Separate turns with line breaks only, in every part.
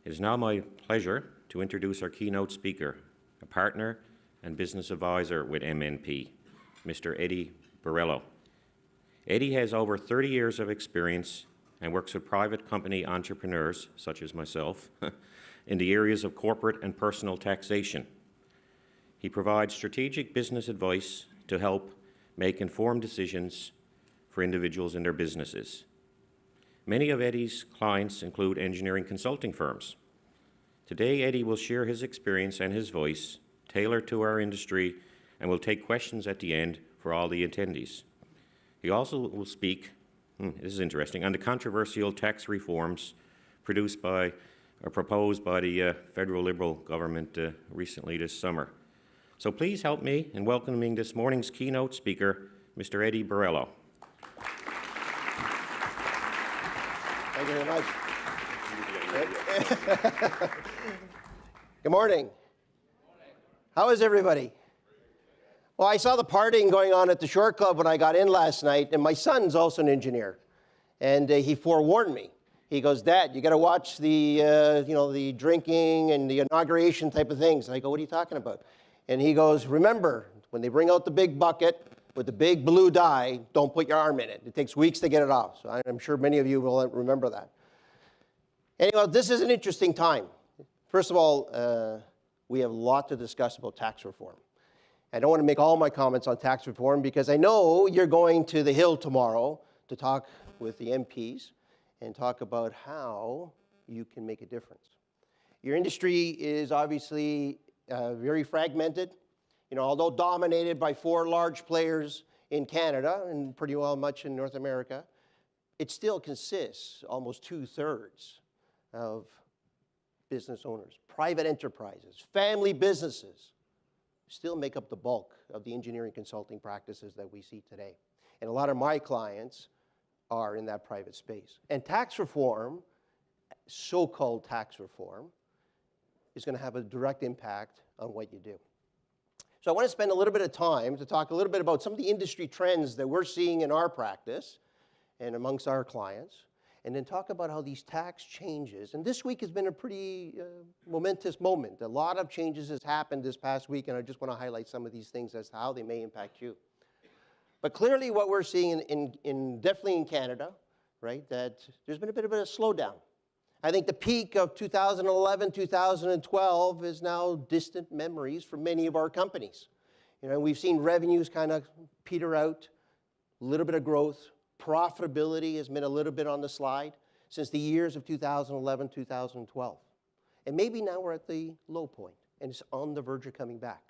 It is now my pleasure to introduce our keynote speaker, a partner and business advisor with MNP, Mr. Eddie Borrello. Eddie has over 30 years of experience and works with private company entrepreneurs, such as myself, in the areas of corporate and personal taxation. He provides strategic business advice to help make informed decisions for individuals in their businesses. Many of Eddie's clients include engineering consulting firms. Today, Eddie will share his experience and his voice, tailored to our industry, and will take questions at the end for all the attendees. He also will speak, this is interesting, on the controversial tax reforms proposed by the federal Liberal government recently this summer. So please help me in welcoming this morning's keynote speaker, Mr. Eddie Borrello.
Thank you very much. Good morning. How is everybody? Well, I saw the partying going on at the Shore Club when I got in last night, and my son's also an engineer, and he forewarned me. He goes, "Dad, you got to watch the, the drinking and the inauguration type of things." And I go, "What are you talking about?" And he goes, "Remember, when they bring out the big bucket with the big blue dye, don't put your arm in it. It takes weeks to get it off." So I'm sure many of you will remember that. Anyway, this is an interesting time. First of all, we have a lot to discuss about tax reform. I don't want to make all my comments on tax reform because I know you're going to the Hill tomorrow to talk with the MPs and talk about how you can make a difference. Your industry is obviously very fragmented, although dominated by 4 large players in Canada and pretty well much in North America. It still consists almost 2/3 of business owners, private enterprises, family businesses still make up the bulk of the engineering consulting practices that we see today. And a lot of my clients are in that private space. And tax reform, so-called tax reform, is going to have a direct impact on what you do. So I want to spend a little bit of time to talk a little bit about some of the industry trends that we're seeing in our practice and amongst our clients, and then talk about how these tax changes, and this week has been a pretty momentous moment. A lot of changes has happened this past week, and I just want to highlight some of these things as to how they may impact you. But clearly what we're seeing definitely in Canada, right, that there's been a bit of a slowdown. I think the peak of 2011, 2012 is now distant memories for many of our companies. We've seen revenues kind of peter out, a little bit of growth. Profitability has been a little bit on the slide since the years of 2011, 2012. And maybe now we're at the low point, and it's on the verge of coming back.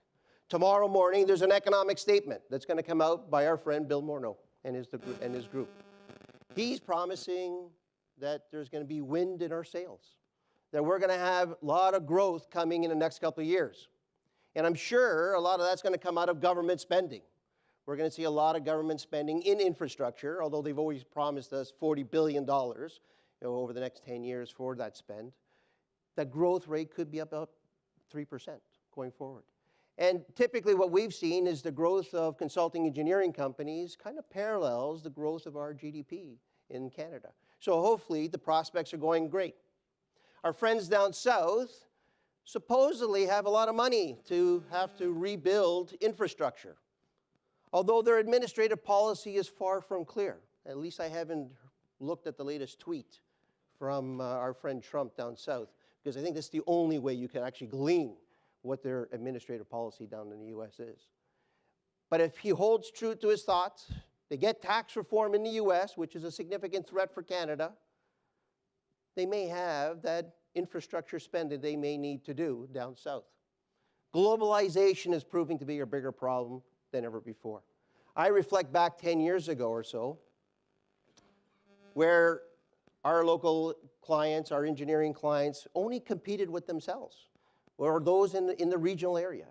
Tomorrow morning, there's an economic statement that's going to come out by our friend Bill Morneau and his group. He's promising that there's going to be wind in our sails, that we're going to have a lot of growth coming in the next couple of years. And I'm sure a lot of that's going to come out of government spending. We're going to see a lot of government spending in infrastructure, although they've always promised us $40 billion over the next 10 years for that spend. That growth rate could be about 3% going forward. And typically what we've seen is the growth of consulting engineering companies kind of parallels the growth of our GDP in Canada. So hopefully the prospects are going great. Our friends down south supposedly have a lot of money to have to rebuild infrastructure, although their administrative policy is far from clear. At least I haven't looked at the latest tweet from our friend Trump down south, because I think that's the only way you can actually glean what their administrative policy down in the U.S. is. But if he holds true to his thoughts, they get tax reform in the U.S., which is a significant threat for Canada, they may have that infrastructure spending they may need to do down south. Globalization is proving to be a bigger problem than ever before. I reflect back 10 years ago or so, where our local clients, our engineering clients, only competed with themselves, or those in the regional area.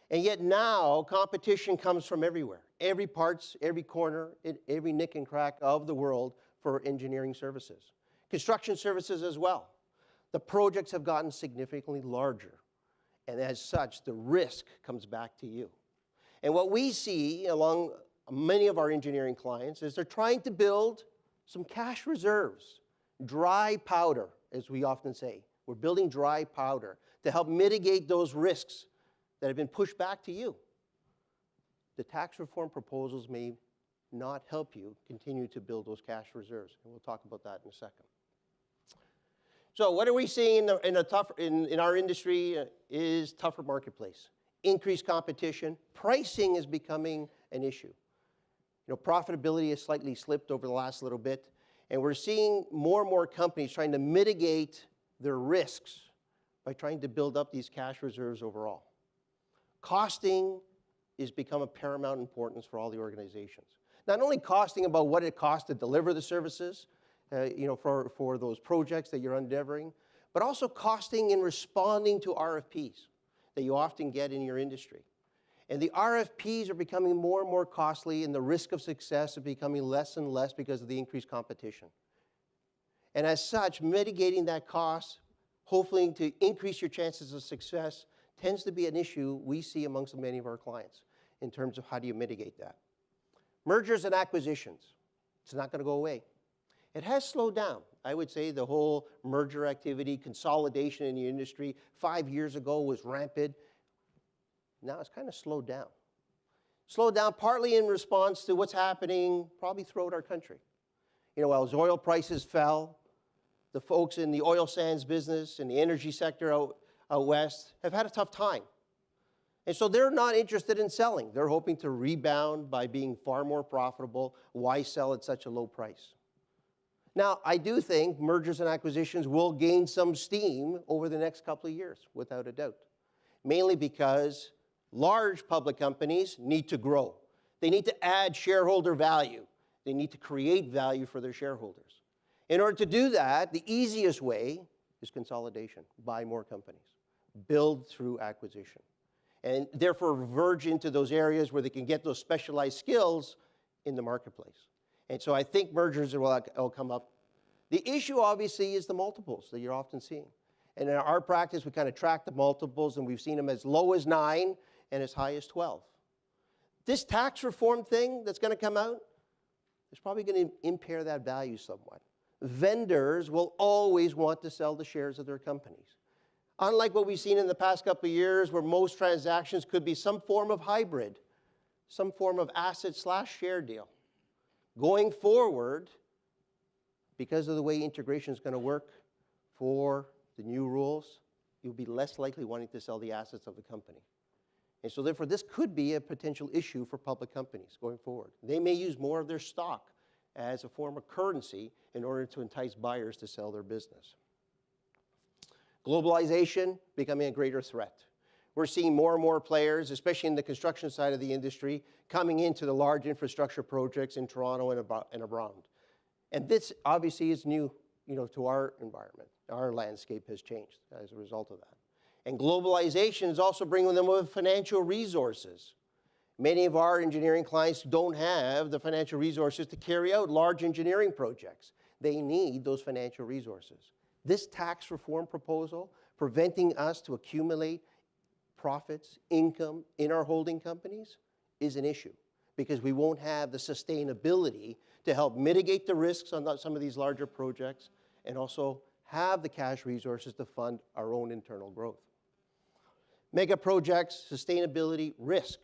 And yet now, competition comes from everywhere. Every parts, every corner, every nick and crack of the world for engineering services. Construction services as well. The projects have gotten significantly larger. And as such, the risk comes back to you. And what we see along many of our engineering clients is they're trying to build some cash reserves, dry powder, as we often say, We're building dry powder to help mitigate those risks that have been pushed back to you. The tax reform proposals may not help you continue to build those cash reserves, and we'll talk about that in a second. So what are we seeing in our industry is tougher marketplace, increased competition, pricing is becoming an issue. Profitability has slightly slipped over the last little bit, and we're seeing more and more companies trying to mitigate their risks by trying to build up these cash reserves overall. Costing has become of paramount importance for all the organizations. Not only costing about what it costs to deliver the services, for those projects that you're endeavoring, but also costing in responding to RFPs that you often get in your industry. And the RFPs are becoming more and more costly, and the risk of success is becoming less and less because of the increased competition. And as such, mitigating that cost, hopefully to increase your chances of success, tends to be an issue we see amongst many of our clients in terms of how do you mitigate that. Mergers and acquisitions, it's not going to go away. It has slowed down. I would say the whole merger activity, consolidation in the industry 5 years ago was rampant. Now it's kind of slowed down. Slowed down partly in response to what's happening probably throughout our country. As oil prices fell, the folks in the oil sands business and the energy sector out west have had a tough time. And so they're not interested in selling. They're hoping to rebound by being far more profitable. Why sell at such a low price? Now, I do think mergers and acquisitions will gain some steam over the next couple of years, without a doubt. Mainly because large public companies need to grow. They need to add shareholder value. They need to create value for their shareholders. In order to do that, the easiest way is consolidation. Buy more companies. Build through acquisition. And therefore verge into those areas where they can get those specialized skills in the marketplace. And so I think mergers will come up. The issue, obviously, is the multiples that you're often seeing. And in our practice, we kind of track the multiples, and we've seen them as low as 9 and as high as 12. This tax reform thing that's going to come out is probably going to impair that value somewhat. Vendors will always want to sell the shares of their companies. Unlike what we've seen in the past couple of years, where most transactions could be some form of hybrid, some form of asset/share deal. Going forward, because of the way integration is going to work for the new rules, you'll be less likely wanting to sell the assets of the company. And so therefore, this could be a potential issue for public companies going forward. They may use more of their stock as a form of currency in order to entice buyers to sell their business. Globalization becoming a greater threat. We're seeing more and more players, especially in the construction side of the industry, coming into the large infrastructure projects in Toronto and around. And this obviously is new, to our environment. Our landscape has changed as a result of that. And globalization is also bringing them with financial resources. Many of our engineering clients don't have the financial resources to carry out large engineering projects. They need those financial resources. This tax reform proposal, preventing us to accumulate profits, income in our holding companies, is an issue because we won't have the sustainability to help mitigate the risks on some of these larger projects and also have the cash resources to fund our own internal growth. Mega projects, sustainability, risk.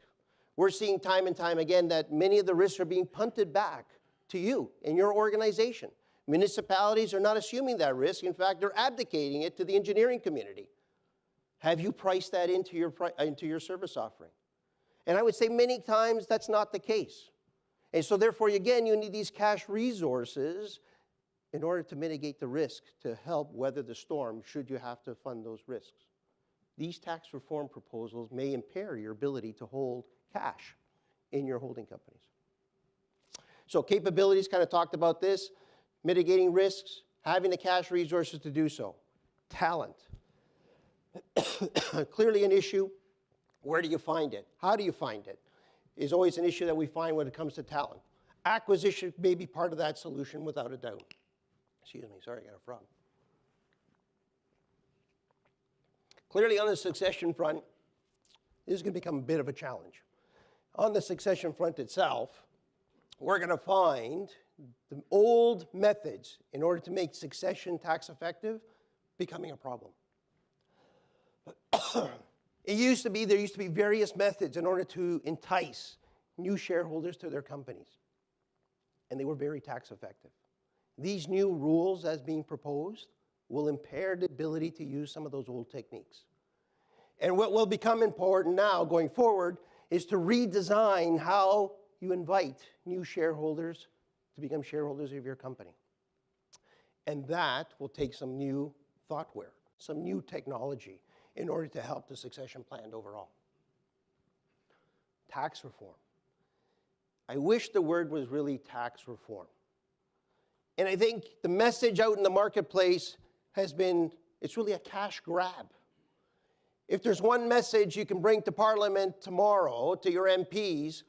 We're seeing time and time again that many of the risks are being punted back to you and your organization. Municipalities are not assuming that risk. In fact, they're abdicating it to the engineering community. Have you priced that into your service offering? And I would say many times that's not the case. And so therefore, again, you need these cash resources in order to mitigate the risk, to help weather the storm should you have to fund those risks. These tax reform proposals may impair your ability to hold cash in your holding companies. So capabilities, kind of talked about this, mitigating risks, having the cash resources to do so. Talent. Clearly an issue. Where do you find it? How do you find it? Is always an issue that we find when it comes to talent. Acquisition may be part of that solution without a doubt. Excuse me, sorry, I got a frog. Clearly on the succession front, this is going to become a bit of a challenge. On the succession front itself, we're going to find the old methods in order to make succession tax effective becoming a problem. There used to be various methods in order to entice new shareholders to their companies, and they were very tax effective. These new rules as being proposed will impair the ability to use some of those old techniques. And what will become important now going forward is to redesign how you invite new shareholders to become shareholders of your company. And that will take some new thoughtware, some new technology in order to help the succession plan overall. Tax reform. I wish the word was really tax reform. And I think the message out in the marketplace has been, it's really a cash grab. If there's one message you can bring to Parliament tomorrow, to your MPs,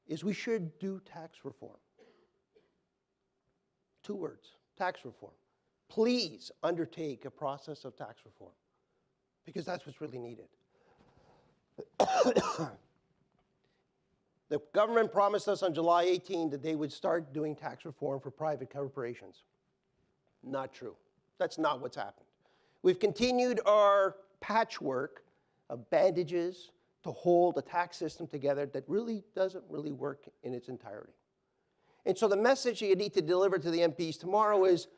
is we should do tax reform. 2 words, tax reform. Please undertake a process of tax reform, because that's what's really needed. The government promised us on July 18 that they would start doing tax reform for private corporations. Not true. That's not what's happened. We've continued our patchwork of bandages to hold a tax system together that really doesn't really work in its entirety. And so the message you need to deliver to the MPs tomorrow is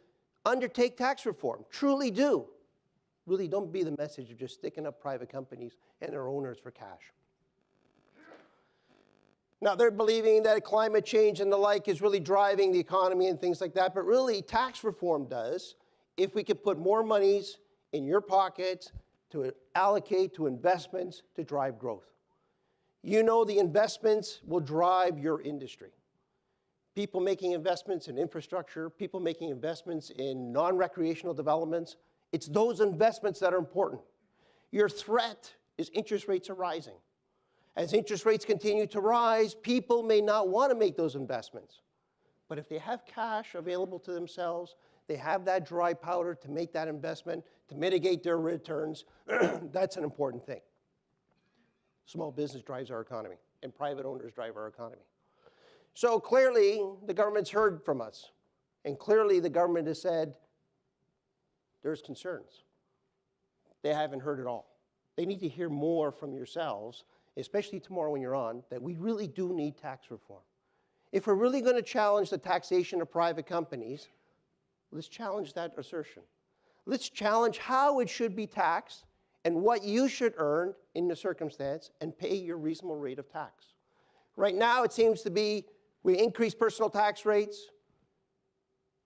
undertake tax reform. Truly do. Really don't be the message of just sticking up private companies and their owners for cash. Now, they're believing that climate change and the like is really driving the economy and things like that, but really tax reform does if we could put more monies in your pockets to allocate to investments to drive growth. You know the investments will drive your industry. People making investments in infrastructure, people making investments in non-recreational developments, it's those investments that are important. Your threat is interest rates are rising. As interest rates continue to rise, people may not want to make those investments. But if they have cash available to themselves, they have that dry powder to make that investment, to mitigate their returns, that's an important thing. Small business drives our economy, and private owners drive our economy. So clearly, the government's heard from us. And clearly, the government has said, there's concerns. They haven't heard it all. They need to hear more from yourselves, especially tomorrow when you're on, that we really do need tax reform. If we're really going to challenge the taxation of private companies, let's challenge that assertion. Let's challenge how it should be taxed and what you should earn in the circumstance and pay your reasonable rate of tax. Right now, it seems to be we increase personal tax rates,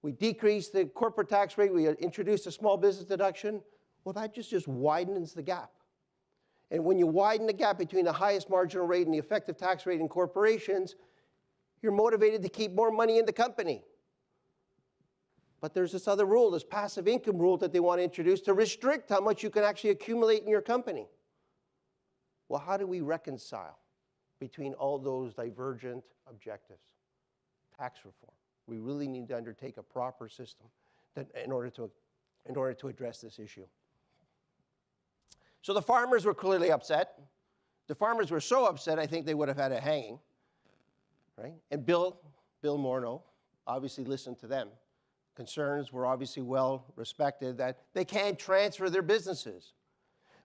we decrease the corporate tax rate, we introduce a small business deduction. Well, that just widens the gap. And when you widen the gap between the highest marginal rate and the effective tax rate in corporations, you're motivated to keep more money in the company. But there's this other rule, this passive income rule that they want to introduce to restrict how much you can actually accumulate in your company. Well, how do we reconcile between all those divergent objectives? Tax reform. We really need to undertake a proper system in order to address this issue. So the farmers were clearly upset. The farmers were so upset, I think they would have had a hanging, right? And Bill Morneau obviously listened to them. Concerns were obviously well respected that they can't transfer their businesses.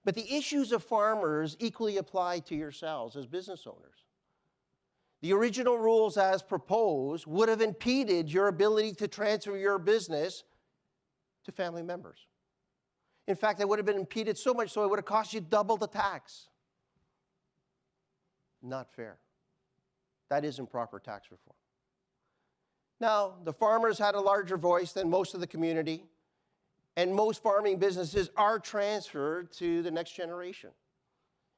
But the issues of farmers equally apply to yourselves as business owners. The original rules as proposed would have impeded your ability to transfer your business to family members. In fact, it would have been impeded so much so it would have cost you double the tax. Not fair. That isn't proper tax reform. Now, the farmers had a larger voice than most of the community, and most farming businesses are transferred to the next generation.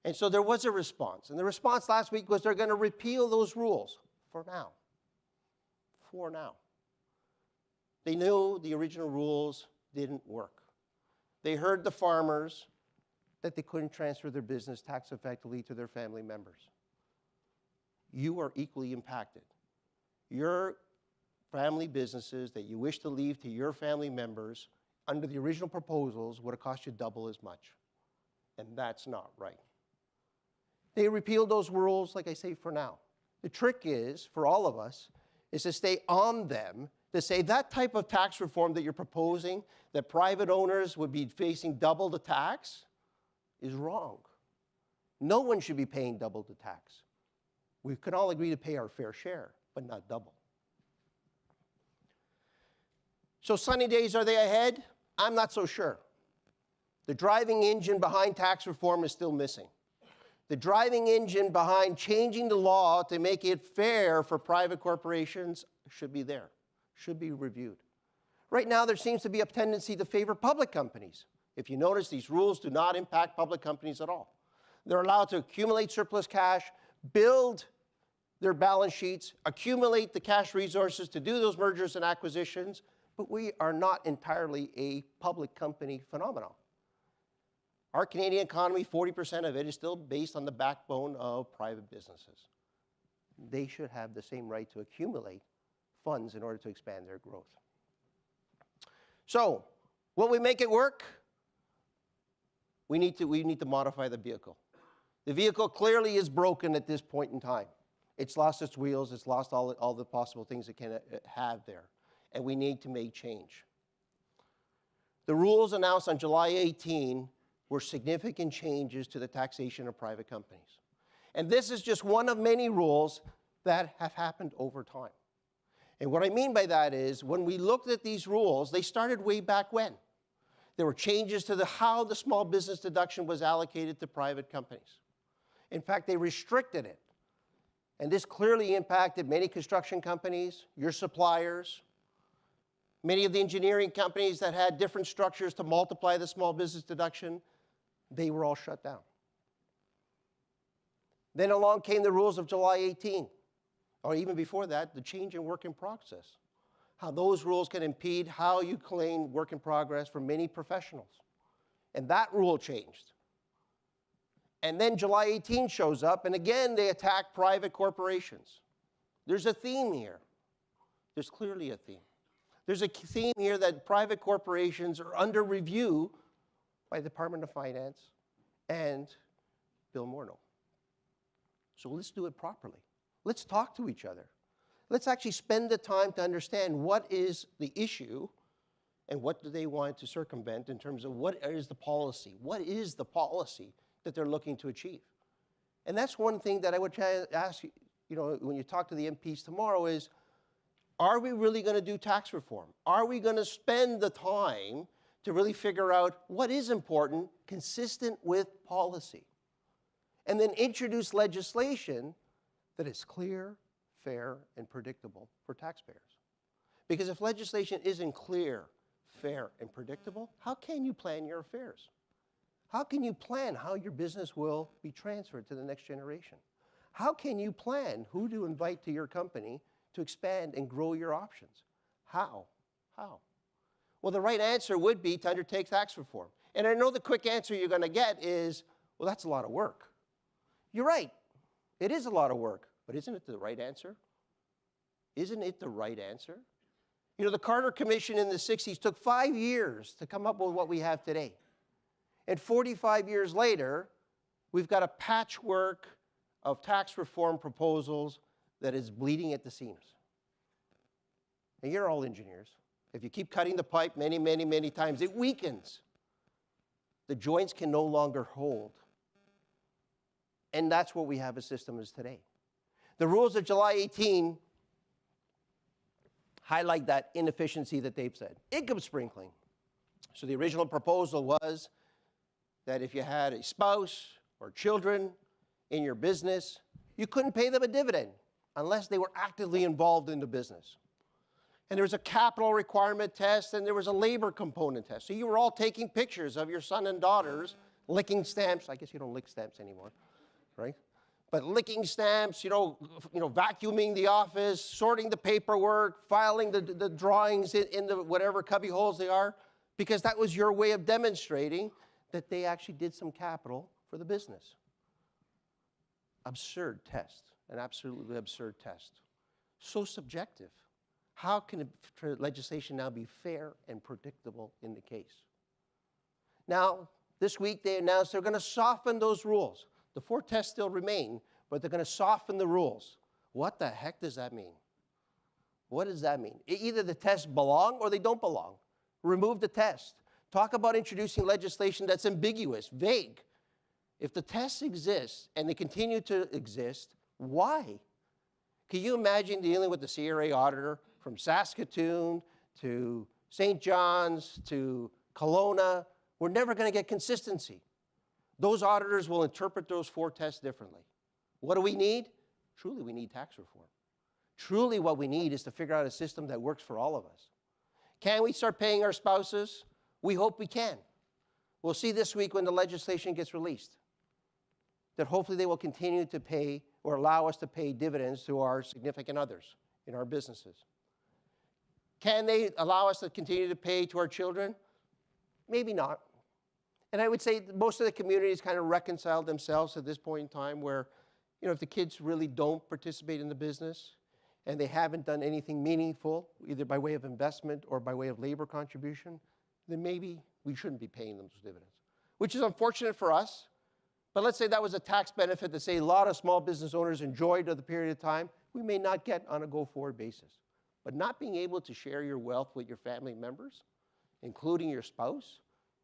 And so there was a response. And the response last week was they're going to repeal those rules for now. For now. They knew the original rules didn't work. They heard the farmers that they couldn't transfer their business tax effectively to their family members. You are equally impacted. Your family businesses that you wish to leave to your family members under the original proposals would have cost you double as much. And that's not right. They repealed those rules, like I say, for now. The trick is, for all of us, is to stay on them to say that type of tax reform that you're proposing, that private owners would be facing double the tax, is wrong. No one should be paying double the tax. We can all agree to pay our fair share, but not double. So sunny days, are they ahead? I'm not so sure. The driving engine behind tax reform is still missing. The driving engine behind changing the law to make it fair for private corporations should be there, should be reviewed. Right now, there seems to be a tendency to favor public companies. If you notice, these rules do not impact public companies at all. They're allowed to accumulate surplus cash, build their balance sheets, accumulate the cash resources to do those mergers and acquisitions, but we are not entirely a public company phenomenon. Our Canadian economy, 40% of it is still based on the backbone of private businesses. They should have the same right to accumulate funds in order to expand their growth. So, will we make it work? We need to modify the vehicle. The vehicle clearly is broken at this point in time. It's lost its wheels, it's lost all the possible things it can have there, and we need to make change. The rules announced on July 18 were significant changes to the taxation of private companies. And this is just one of many rules that have happened over time. And what I mean by that is, when we looked at these rules, they started way back when. There were changes to how the small business deduction was allocated to private companies. In fact, they restricted it. And this clearly impacted many construction companies, your suppliers, many of the engineering companies that had different structures to multiply the small business deduction. They were all shut down. Then along came the rules of July 18, or even before that, the change in work in progress. How those rules can impede how you claim work in progress for many professionals. And that rule changed. And then July 18 shows up, and again they attack private corporations. There's a theme here. There's clearly a theme. There's a theme here that private corporations are under review by the Department of Finance and Bill Morneau. So let's do it properly. Let's talk to each other. Let's actually spend the time to understand what is the issue and what do they want to circumvent in terms of what is the policy. What is the policy that they're looking to achieve? And that's one thing that I would ask you, when you talk to the MPs tomorrow is, are we really going to do tax reform? Are we going to spend the time to really figure out what is important, consistent with policy? And then introduce legislation that is clear, fair, and predictable for taxpayers. Because if legislation isn't clear, fair, and predictable, how can you plan your affairs? How can you plan how your business will be transferred to the next generation? How can you plan who to invite to your company to expand and grow your options? How? Well, the right answer would be to undertake tax reform. And I know the quick answer you're going to get is, well, that's a lot of work. You're right. It is a lot of work. But isn't it the right answer? Isn't it the right answer? The Carter Commission in the 60s took 5 years to come up with what we have today. And 45 years later, we've got a patchwork of tax reform proposals that is bleeding at the seams. And you're all engineers. If you keep cutting the pipe many, many, many times, it weakens. The joints can no longer hold. And that's what we have a system as today. The rules of July 18 highlight that inefficiency that they've said. Income sprinkling. So the original proposal was that if you had a spouse or children in your business, you couldn't pay them a dividend unless they were actively involved in the business. And there was a capital requirement test, and there was a labor component test. So you were all taking pictures of your son and daughters licking stamps. I guess you don't lick stamps anymore, right? But licking stamps, vacuuming the office, sorting the paperwork, filing the drawings in the whatever cubby holes they are, because that was your way of demonstrating that they actually did some capital for the business. Absurd test, an absolutely absurd test. So subjective. How can legislation now be fair and predictable in the case? Now, this week they announced they're going to soften those rules. The 4 tests still remain, but they're going to soften the rules. What the heck does that mean? What does that mean? Either the tests belong or they don't belong. Remove the test. Talk about introducing legislation that's ambiguous, vague. If the tests exist and they continue to exist, why? Can you imagine dealing with the CRA auditor from Saskatoon to St. John's to Kelowna? We're never going to get consistency. Those auditors will interpret those 4 tests differently. What do we need? Truly, we need tax reform. Truly, what we need is to figure out a system that works for all of us. Can we start paying our spouses? We hope we can. We'll see this week when the legislation gets released that hopefully they will continue to pay or allow us to pay dividends to our significant others in our businesses. Can they allow us to continue to pay to our children? Maybe not. And I would say most of the communities kind of reconciled themselves at this point in time where, if the kids really don't participate in the business and they haven't done anything meaningful, either by way of investment or by way of labor contribution, then maybe we shouldn't be paying them those dividends, which is unfortunate for us. But let's say that was a tax benefit that, say, a lot of small business owners enjoyed over the period of time, we may not get on a go-forward basis. But not being able to share your wealth with your family members, including your spouse,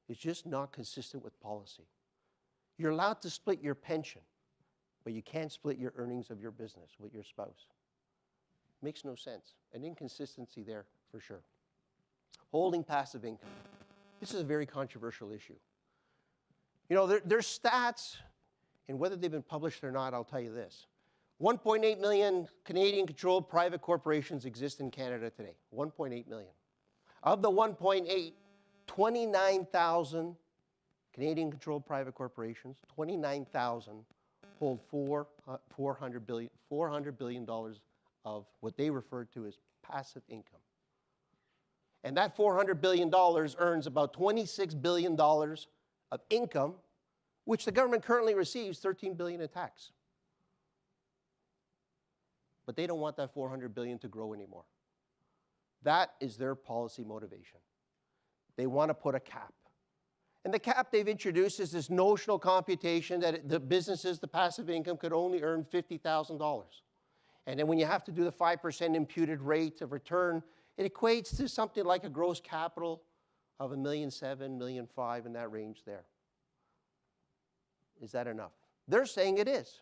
is just not consistent with policy. You're allowed to split your pension, but you can't split your earnings of your business with your spouse. Makes no sense. An inconsistency there for sure. Holding passive income. This is a very controversial issue. There's stats, and whether they've been published or not, I'll tell you this. 1.8 million Canadian-controlled private corporations exist in Canada today. 1.8 million. Of the 1.8, 29,000 Canadian-controlled private corporations, 29,000 hold $400 billion of what they refer to as passive income. And that $400 billion earns about $26 billion of income, which the government currently receives $13 billion in tax. But they don't want that $400 billion to grow anymore. That is their policy motivation. They want to put a cap. And the cap they've introduced is this notional computation that the businesses, the passive income, could only earn $50,000. And then when you have to do the 5% imputed rate of return, it equates to something like a gross capital of $1.7 million, $1.5 million, in that range there. Is that enough? They're saying it is.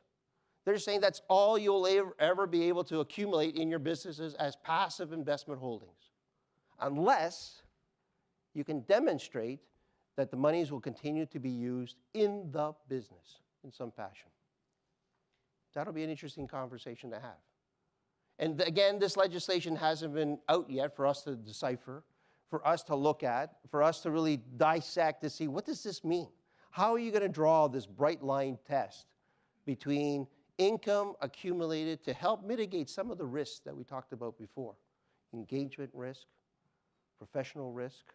They're saying that's all you'll ever be able to accumulate in your businesses as passive investment holdings, unless you can demonstrate that the monies will continue to be used in the business in some fashion. That'll be an interesting conversation to have. And again, this legislation hasn't been out yet for us to decipher, for us to look at, for us to really dissect to see, what does this mean? How are you going to draw this bright line test between income accumulated to help mitigate some of the risks that we talked about before? Engagement risk, professional risk,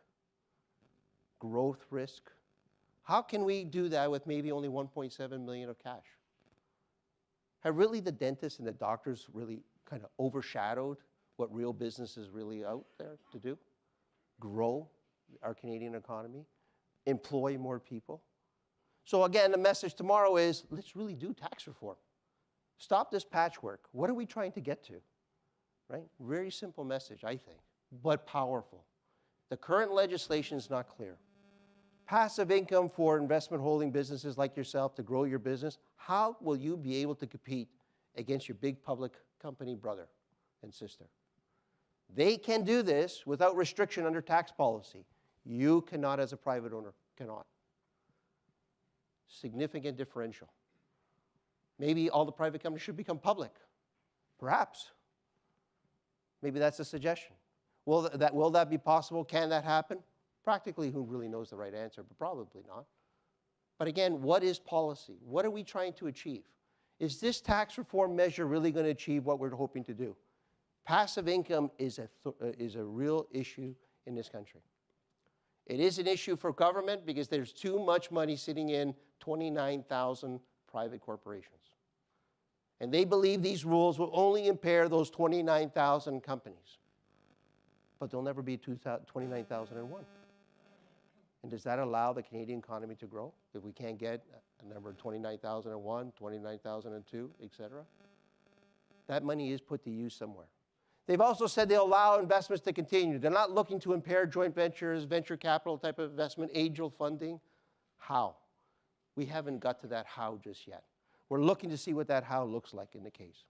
growth risk. How can we do that with maybe only $1.7 million of cash? Have really the dentists and the doctors really kind of overshadowed what real business is really out there to do? Grow our Canadian economy, employ more people. So again, the message tomorrow is, let's really do tax reform. Stop this patchwork. What are we trying to get to? Right? Very simple message, I think, but powerful. The current legislation is not clear. Passive income for investment holding businesses like yourself to grow your business, how will you be able to compete against your big public company brother and sister? They can do this without restriction under tax policy. You cannot, as a private owner, cannot. Significant differential. Maybe all the private companies should become public. Perhaps. Maybe that's a suggestion. Will that be possible? Can that happen? Practically, who really knows the right answer, but probably not. But again, what is policy? What are we trying to achieve? Is this tax reform measure really going to achieve what we're hoping to do? Passive income is a real issue in this country. It is an issue for government because there's too much money sitting in 29,000 private corporations. And they believe these rules will only impair those 29,000 companies. But there'll never be 29,001. And does that allow the Canadian economy to grow if we can't get a number of 29,001, 29,002, et cetera? That money is put to use somewhere. They've also said they'll allow investments to continue. They're not looking to impair joint ventures, venture capital type of investment, angel funding. How? We haven't got to that how just yet. We're looking to see what that how looks like in the case.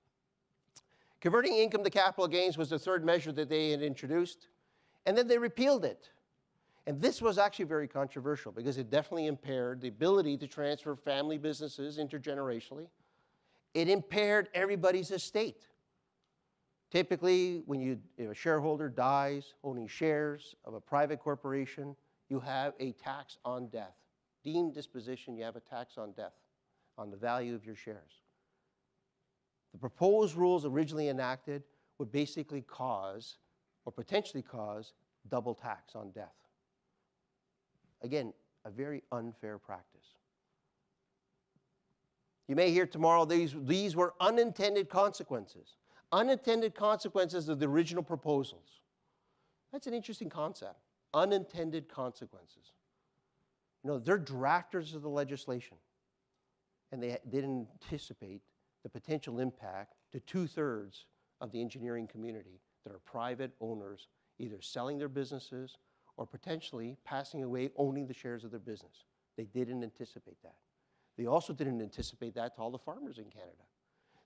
Converting income to capital gains was the third measure that they had introduced, and then they repealed it. And this was actually very controversial because it definitely impaired the ability to transfer family businesses intergenerationally. It impaired everybody's estate. Typically, when if a shareholder dies owning shares of a private corporation, you have a tax on death. Deemed disposition, you have a tax on death, on the value of your shares. The proposed rules originally enacted would basically cause, or potentially cause, double tax on death. Again, a very unfair practice. You may hear tomorrow these were unintended consequences. Unintended consequences of the original proposals. That's an interesting concept. Unintended consequences. You know, they're drafters of the legislation, and they didn't anticipate the potential impact to 2/3 of the engineering community that are private owners, either selling their businesses or potentially passing away owning the shares of their business. They didn't anticipate that. They also didn't anticipate that to all the farmers in Canada.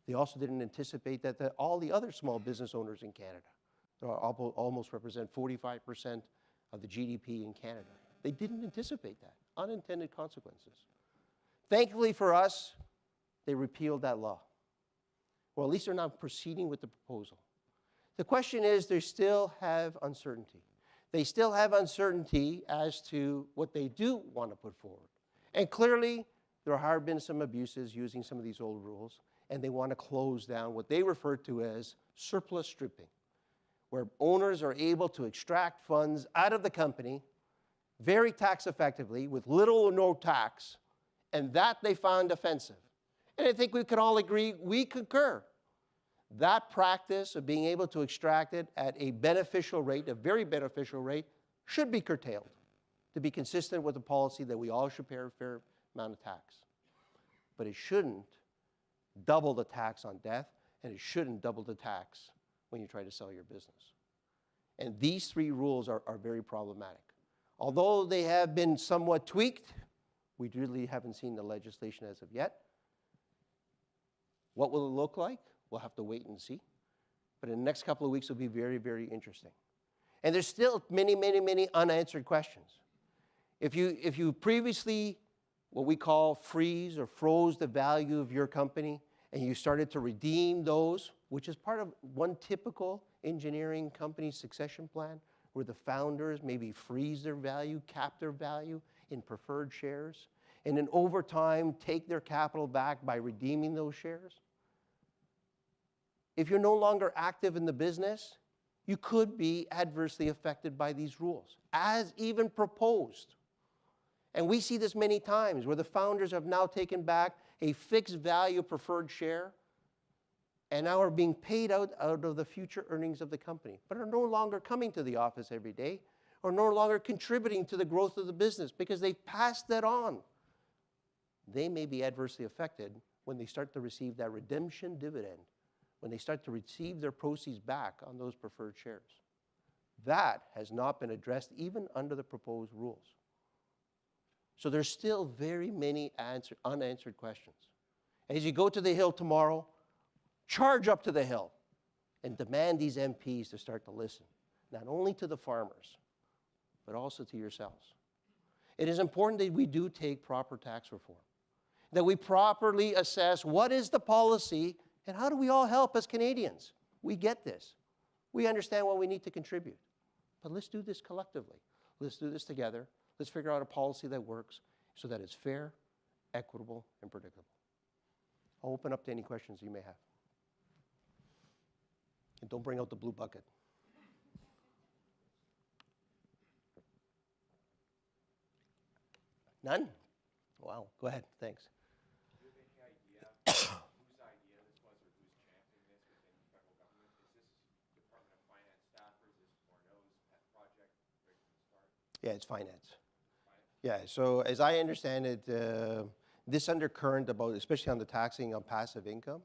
They also didn't anticipate that to all the other small business owners in Canada. They almost represent 45% of the GDP in Canada. They didn't anticipate that. Unintended consequences. Thankfully for us, they repealed that law. Well, at least they're not proceeding with the proposal. The question is, they still have uncertainty. They still have uncertainty as to what they do want to put forward. And clearly, there have been some abuses using some of these old rules, and they want to close down what they refer to as surplus stripping, where owners are able to extract funds out of the company very tax effectively with little or no tax, and that they found offensive. And I think we can all agree, we concur. That practice of being able to extract it at a beneficial rate, a very beneficial rate, should be curtailed to be consistent with the policy that we all should pay a fair amount of tax. But it shouldn't double the tax on death, and it shouldn't double the tax when you try to sell your business. And these three rules are very problematic. Although they have been somewhat tweaked, we really haven't seen the legislation as of yet. What will it look like? We'll have to wait and see. But in the next couple of weeks, it'll be very, very interesting. And there's still many, many, many unanswered questions. If you previously, what we call freeze or froze the value of your company, and you started to redeem those, which is part of one typical engineering company succession plan, where the founders maybe freeze their value, cap their value in preferred shares, and then over time take their capital back by redeeming those shares. If you're no longer active in the business, you could be adversely affected by these rules, as even proposed. And we see this many times where the founders have now taken back a fixed value preferred share and now are being paid out of the future earnings of the company, but are no longer coming to the office every day or no longer contributing to the growth of the business because they've passed that on. They may be adversely affected when they start to receive that redemption dividend, when they start to receive their proceeds back on those preferred shares. That has not been addressed even under the proposed rules. So there's still very many unanswered questions. As you go to the Hill tomorrow, charge up to the Hill and demand these MPs to start to listen, not only to the farmers, but also to yourselves. It is important that we do take proper tax reform, that we properly assess what is the policy and how do we all help as Canadians. We get this. We understand what we need to contribute. But let's do this collectively. Let's do this together. Let's figure out a policy that works so that it's fair, equitable, and predictable. I'll open up to any questions you may have. And don't bring out the blue bucket. None? Wow, go ahead, thanks.
Do you have any idea whose idea this was or who's championing this within the federal government? Is this Department of Finance staffers? Is this Morneau's pet project right from the start?
Yeah, it's finance. Yeah, so as I understand it, this undercurrent about, especially on the taxing on passive income,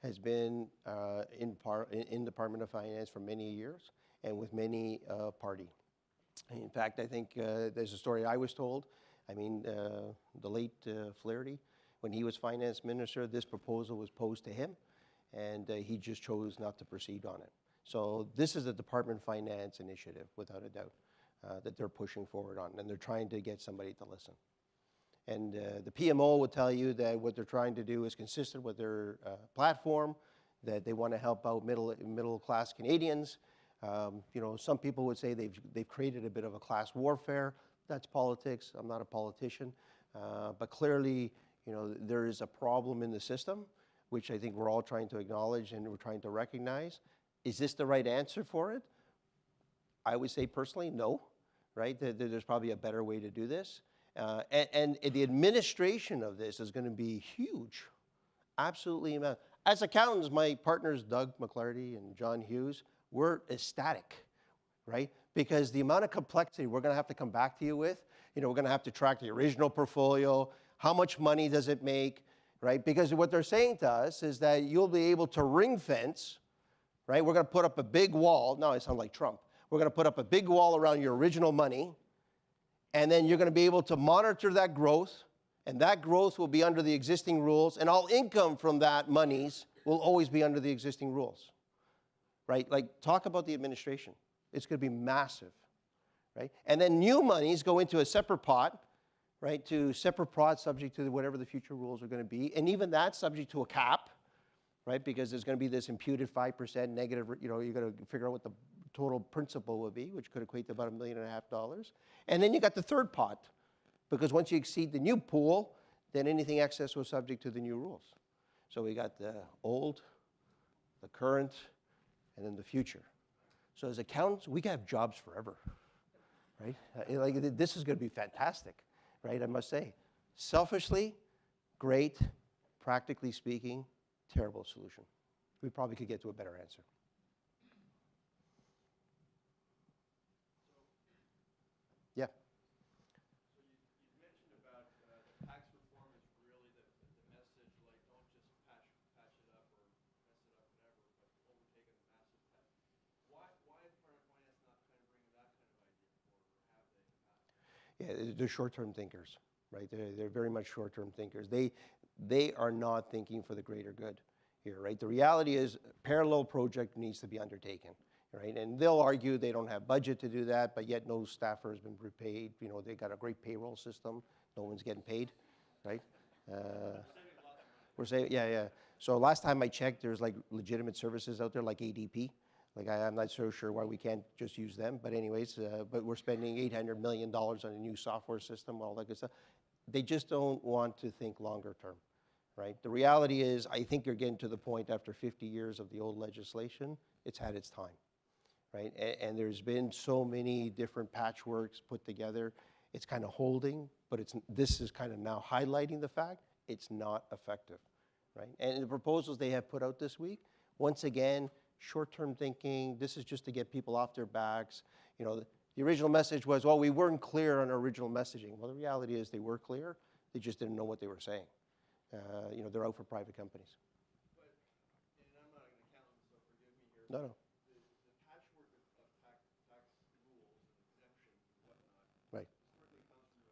has been in Department of Finance for many years and with many party. In fact, I think there's a story I was told. I mean, the late Flaherty, when he was finance minister, this proposal was posed to him, and he just chose not to proceed on it. So this is a Department of Finance initiative, without a doubt, that they're pushing forward on, and they're trying to get somebody to listen. And the PMO will tell you that what they're trying to do is consistent with their platform, that they want to help out middle-class Canadians. You know, some people would say they've created a bit of a class warfare. That's politics. I'm not a politician. But clearly, you know, there is a problem in the system, which I think we're all trying to acknowledge and we're trying to recognize. Is this the right answer for it? I would say personally, no, right? There's probably a better way to do this. And the administration of this is going to be huge, absolutely immense. As accountants, my partners, Doug McClarty and John Hughes, we're ecstatic, right? Because the amount of complexity we're going to have to come back to you with, you know, we're going to have to track the original portfolio, how much money does it make, right? Because what they're saying to us is that you'll be able to ring fence, right? We're going to put up a big wall. Now I sound like Trump. We're going to put up a big wall around your original money, and then you're going to be able to monitor that growth, and that growth will be under the existing rules, and all income from that monies will always be under the existing rules, right? Like, talk about the administration. It's going to be massive, right? And then new monies go into a separate pot, right, to separate pot subject to whatever the future rules are going to be, and even that's subject to a cap, right, because there's going to be this imputed 5% negative, you know, you're going to figure out what the total principal would be, which could equate to about $1.5 million. And then you got the third pot, because once you exceed the new pool, then anything excess was subject to the new rules. So we got the old, the current, and then the future. So as accountants, we can have jobs forever, right? Like, this is going to be fantastic, right? I must say, selfishly, great. Practically speaking, terrible solution. We probably could get to a better answer. Yeah.
So you mentioned about the tax reform is really the message, like, don't just patch it up or mess it up, whatever, but overtaking the massive tax. Why is Department of Finance not kind of bringing that kind of idea forward, or have they in the past?
Yeah, they're short-term thinkers, right? They're very much short-term thinkers. They are not thinking for the greater good here, right? The reality is, parallel project needs to be undertaken, right? And they'll argue they don't have budget to do that, but yet no staffer has been repaid. You know, they got a great payroll system. No one's getting paid, right? We're saying, yeah. So last time I checked, there's like legitimate services out there like ADP. Like, I'm not so sure why we can't just use them. But anyways, but we're spending $800 million on a new software system, all that good stuff. They just don't want to think longer term, right? The reality is, I think you're getting to the point after 50 years of the old legislation, it's had its time, right? And there's been so many different patchworks put together. It's kind of holding, but this is kind of now highlighting the fact it's not effective, right? And the proposals they have put out this week, once again, short-term thinking. This is just to get people off their backs. You know, the original message was, well, we weren't clear on our original messaging. Well, the reality is they were clear. They just didn't know what they were saying. You know, they're out for private companies.
But, and I'm not an accountant, so forgive me here.
No.
The patchwork of tax rules and exemptions and whatnot,
Right.
historically comes from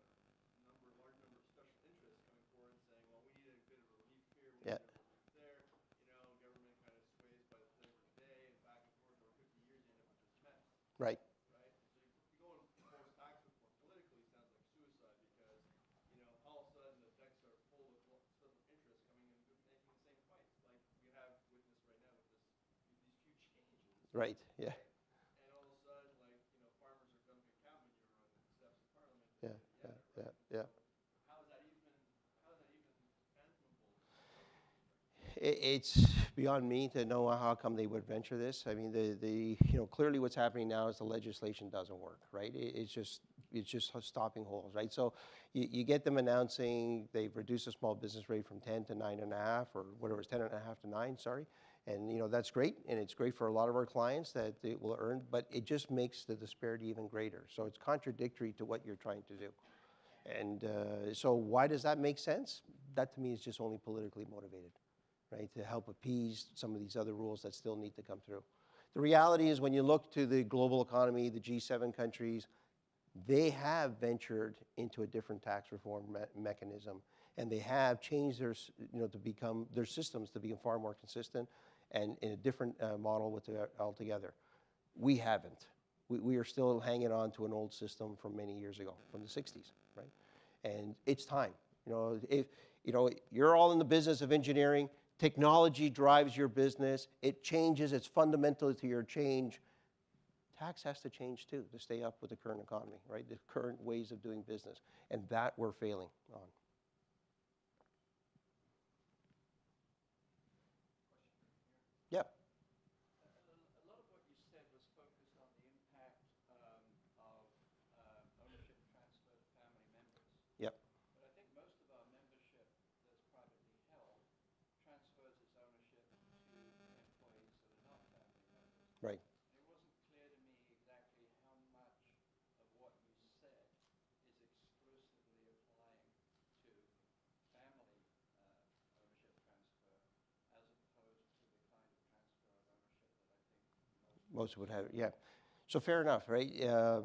a large number of special interests coming forward and saying, well, we need a bit of a relief here, we need
Yeah.
a relief there. You know, government kind of sways by the flavor of the day, and back and forth over 50 years, you end up with this mess.
Right.
Right? So if you go and propose tax reform politically, sounds like suicide, because, you know, all of a sudden the decks are full of special interests coming in making the same fights, like we have witnessed right now with these huge changes.
Right. Yeah.
And all of a sudden, like, you know, farmers are dumping cow manure on the steps of Parliament.
Yeah.
How is that even fathomable?
It's beyond me to know how come they would venture this. I mean, you know, clearly what's happening now is the legislation doesn't work, right? It's just stopping holes, right? So you get them announcing they've reduced the small business rate from 10 to 9.5, or whatever it's 10.5 to 9, sorry. And, you know, that's great, and it's great for a lot of our clients that it will earn, but it just makes the disparity even greater. So it's contradictory to what you're trying to do. And so why does that make sense? That to me is just only politically motivated. right, to help appease some of these other rules that still need to come through. The reality is when you look to the global economy, the G7 countries, they have ventured into a different tax reform mechanism, and they have changed their, to become their systems to become far more consistent and in a different model with altogether. We haven't. We are still hanging on to an old system from many years ago, from the 60s, right? And it's time. If you're all in the business of engineering, technology drives your business. It changes. It's fundamental to your change. Tax has to change too to stay up with the current economy, right? The current ways of doing business, and that we're failing on. Yep.
A lot of what you said was focused on the impact of ownership transfer to family members.
Yep.
But I think most of our membership that's privately held transfers its ownership to employees that are not family members.
Right.
It wasn't clear to me exactly how much of what you said is exclusively applying to family ownership transfer as opposed to the kind of transfer of ownership that I think
Most would have, yeah. So fair enough, right?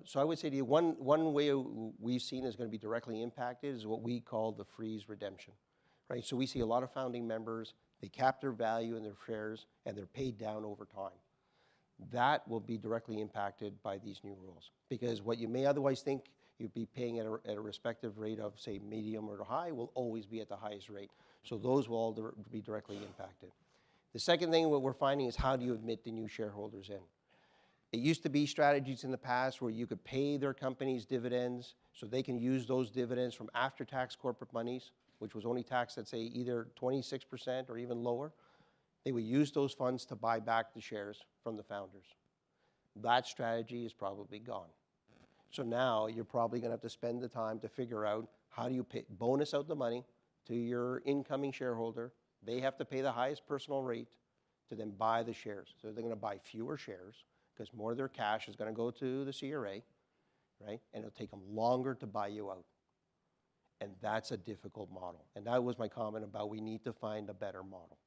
So I would say to you, one way we've seen is going to be directly impacted is what we call the freeze redemption, right? So we see a lot of founding members, they cap their value in their shares, and they're paid down over time. That will be directly impacted by these new rules, because what you may otherwise think you'd be paying at a respective rate of, say, medium or high will always be at the highest rate. So those will all be directly impacted. The second thing what we're finding is how do you admit the new shareholders in? It used to be strategies in the past where you could pay their companies dividends so they can use those dividends from after-tax corporate monies, which was only taxed at, say, either 26% or even lower. They would use those funds to buy back the shares from the founders. That strategy is probably gone. So now you're probably going to have to spend the time to figure out how do you bonus out the money to your incoming shareholder. They have to pay the highest personal rate to then buy the shares. So they're going to buy fewer shares because more of their cash is going to go to the CRA, right? And it'll take them longer to buy you out. And that's a difficult model. And that was my comment about we need to find a better model,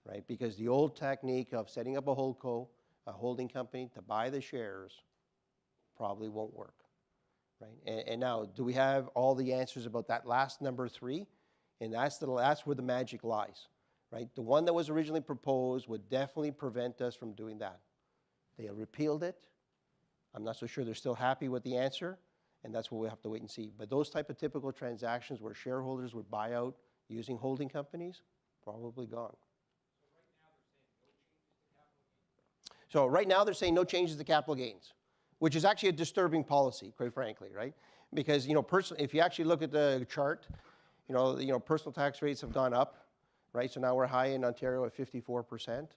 right? Because the old technique of setting up a holdco, a holding company to buy the shares probably won't work, right? And now, do we have all the answers about that last number 3? And that's where the magic lies, right? The one that was originally proposed would definitely prevent us from doing that. They repealed it. I'm not so sure they're still happy with the answer, and that's what we'll have to wait and see. But those type of typical transactions where shareholders would buy out using holding companies, probably gone. So right now they're saying no changes to capital gains, which is actually a disturbing policy, quite frankly, right? Because if you actually look at the chart, personal tax rates have gone up, right? So now we're high in Ontario at 54%,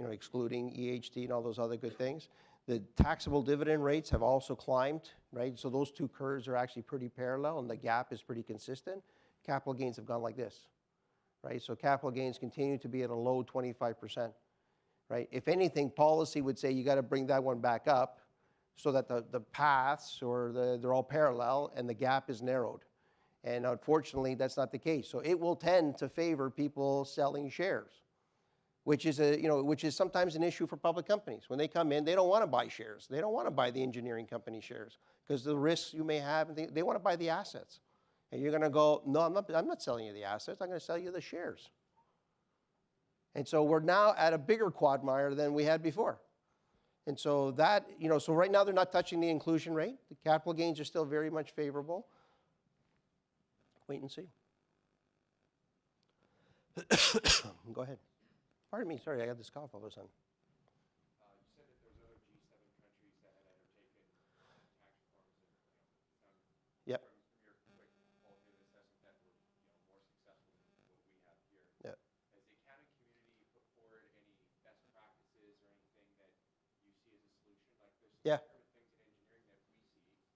excluding EHT and all those other good things. The taxable dividend rates have also climbed, right? So those two curves are actually pretty parallel, and the gap is pretty consistent. Capital gains have gone like this, right? So capital gains continue to be at a low 25%, right? If anything, policy would say you got to bring that one back up so that the paths they're all parallel and the gap is narrowed. And unfortunately, that's not the case. So it will tend to favor people selling shares, which is sometimes an issue for public companies. When they come in, they don't want to buy shares. They don't want to buy the engineering company shares because the risks you may have, they want to buy the assets. And you're going to go, no, I'm not selling you the assets. I'm going to sell you the shares. And so we're now at a bigger quagmire than we had before. And so that, so right now they're not touching the inclusion rate. The capital gains are still very much favorable. Wait and see. Go ahead. Pardon me, sorry, I got this cough all of a sudden.
You said that there was other G7 countries that had undertaken tax reforms and
Yep.
from your quick qualitative assessment that were more successful than what we have here.
Yep.
Has the accounting community put forward any best practices or anything that you see as a solution? Like there's some
Yeah.
different things in engineering that we see as an issue.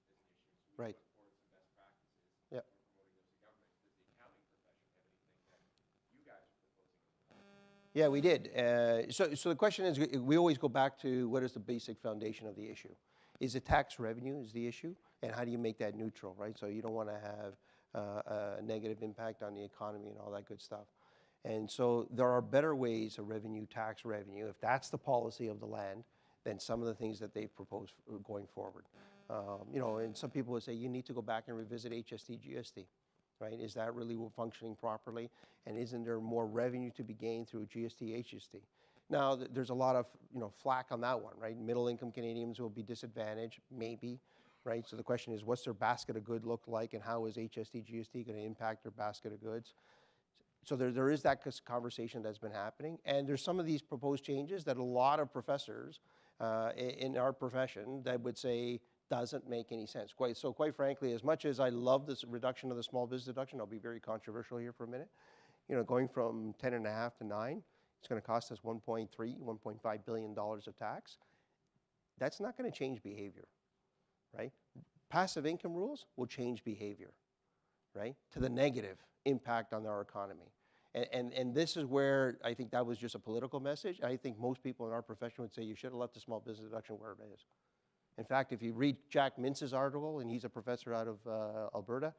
So we
Right.
put forward some best practices.
Yep.
We're promoting those to government. Does the accounting profession have anything that you guys are proposing as well?
Yeah, we did. So the question is, we always go back to what is the basic foundation of the issue? Is it tax revenue is the issue? And how do you make that neutral, right? So you don't want to have a negative impact on the economy and all that good stuff. And so there are better ways of revenue, tax revenue, if that's the policy of the land, than some of the things that they've proposed going forward. You know, and some people would say you need to go back and revisit HST, GST, right? Is that really functioning properly? And isn't there more revenue to be gained through GST, HST? Now, there's a lot of, you know, flack on that one, right? Middle income Canadians will be disadvantaged, maybe, right? So the question is, what's their basket of goods look like, and how is HST, GST going to impact their basket of goods? So there is that conversation that's been happening, and there's some of these proposed changes that a lot of professors in our profession that would say doesn't make any sense. Quite frankly, as much as I love this reduction of the small business deduction, I'll be very controversial here for a minute. You know, going from 10.5 to 9, it's going to cost us $1.3, $1.5 billion of tax. That's not going to change behavior, right? Passive income rules will change behavior, right, to the negative impact on our economy. And this is where I think that was just a political message. I think most people in our profession would say you should have left the small business deduction where it is. In fact, if you read Jack Mintz's article, and he's a professor out of Alberta,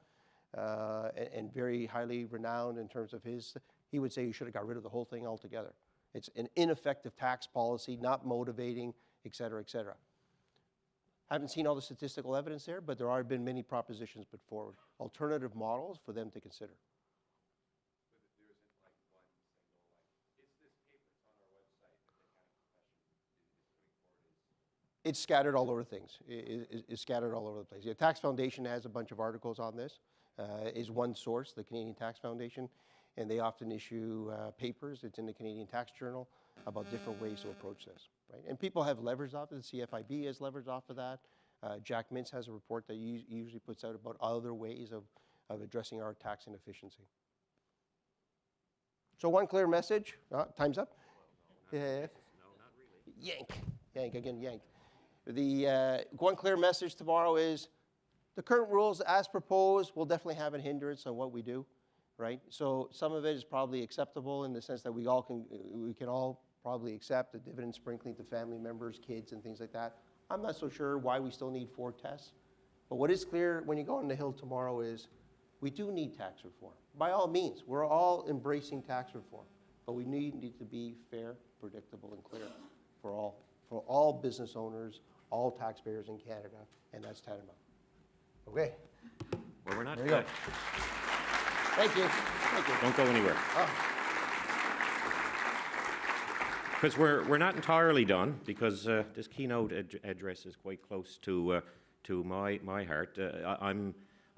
and very highly renowned in terms of his, he would say you should have got rid of the whole thing altogether. It's an ineffective tax policy, not motivating, et cetera, et cetera. Haven't seen all the statistical evidence there, but there have been many propositions put forward, alternative models for them to consider.
There isn't like one single, like, it's this paper, it's on our website that the accounting profession is putting forward.
It's scattered all over things. It's scattered all over the place. The Tax Foundation has a bunch of articles on this, is one source, the Canadian Tax Foundation, and they often issue papers. It's in the Canadian Tax Journal about different ways to approach this, right? And people have levers off it. The CFIB has levers off of that. Jack Mintz has a report that he usually puts out about other ways of addressing our tax inefficiency. So one clear message. Time's up.
No, not really.
Yank again, yank. The one clear message tomorrow is the current rules as proposed will definitely have a hindrance on what we do, right? So some of it is probably acceptable in the sense that we can all probably accept the dividend sprinkling to family members, kids, and things like that. I'm not so sure why we still need 4 tests. But what is clear when you go on the Hill tomorrow is we do need tax reform. By all means, we're all embracing tax reform. But we need to be fair, predictable, and clear for all business owners, all taxpayers in Canada, and that's tantamount. Okay.
Well, we're not.
There you go. Thank you. Thank you.
Don't go anywhere. Because we're not entirely done, because this keynote address is quite close to my heart.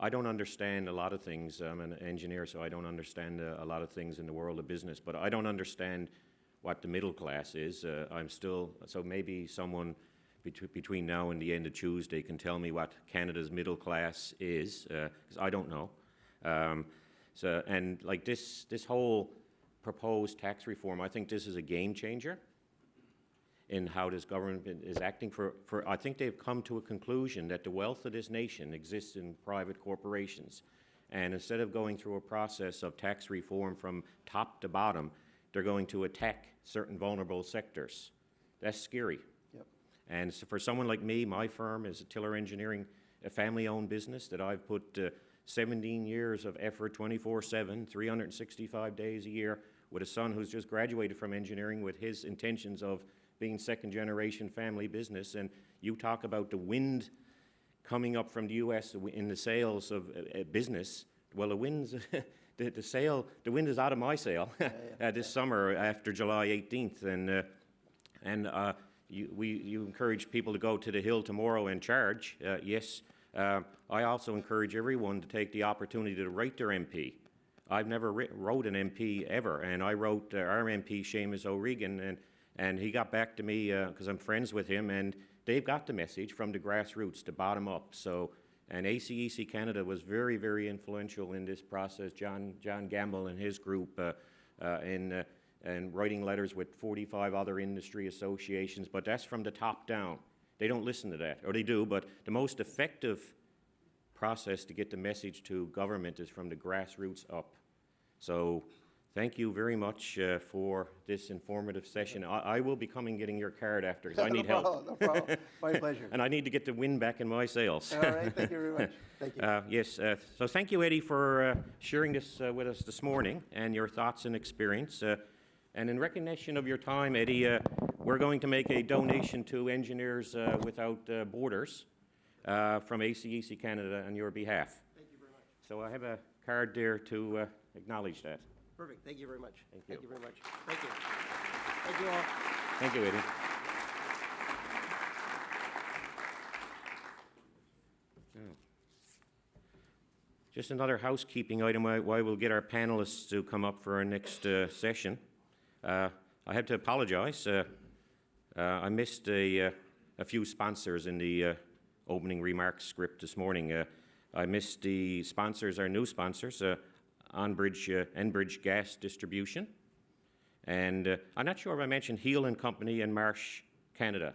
I don't understand a lot of things. I'm an engineer, so I don't understand a lot of things in the world of business. But I don't understand what the middle class is. So maybe someone between now and the end of Tuesday can tell me what Canada's middle class is, because I don't know. And like this whole proposed tax reform, I think this is a game changer in how this government is acting. I think they've come to a conclusion that the wealth of this nation exists in private corporations. And instead of going through a process of tax reform from top to bottom, they're going to attack certain vulnerable sectors. That's scary.
Yep.
And so for someone like me, my firm is a Tiller Engineering, a family-owned business that I've put 17 years of effort, 24/7, 365 days a year, with a son who's just graduated from engineering with his intentions of being second-generation family business. And you talk about the wind coming up from the U.S. in the sails of business. Well, the wind's the wind is out of my sail this summer after July 18th, and you encourage people to go to the Hill tomorrow and charge. Yes, I also encourage everyone to take the opportunity to write their MP. I've never wrote an MP ever, and I wrote our MP, Seamus O'Regan, and he got back to me because I'm friends with him, and they've got the message from the grassroots to bottom up. So, and ACEC Canada was very, very influential in this process. John Gamble and his group in writing letters with 45 other industry associations, but that's from the top down. They don't listen to that, or they do, but the most effective process to get the message to government is from the grassroots up. So Thank you very much for this informative session. I will be coming getting your card after, because I need help.
No problem. My pleasure.
And I need to get the wind back in my sails.
All right, thank you very much. Thank you.
Yes, so thank you, Eddie, for sharing this with us this morning and your thoughts and experience. And in recognition of your time, Eddie, we're going to make a donation to Engineers Without Borders from ACEC Canada on your behalf.
Thank you very much.
So I have a card there to acknowledge that.
Perfect. Thank you very much.
Thank you.
Thank you very much. Thank you. Thank you all.
Thank you, Eddie. Just another housekeeping item while we'll get our panelists to come up for our next session. I have to apologize. I missed a few sponsors in the opening remarks script this morning. I missed the sponsors, our new sponsors, Enbridge Gas Distribution. And I'm not sure if I mentioned Heel & Company and Marsh Canada,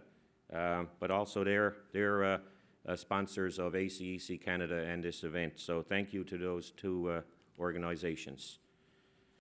but also they're sponsors of ACEC Canada and this event. So thank you to those two organizations.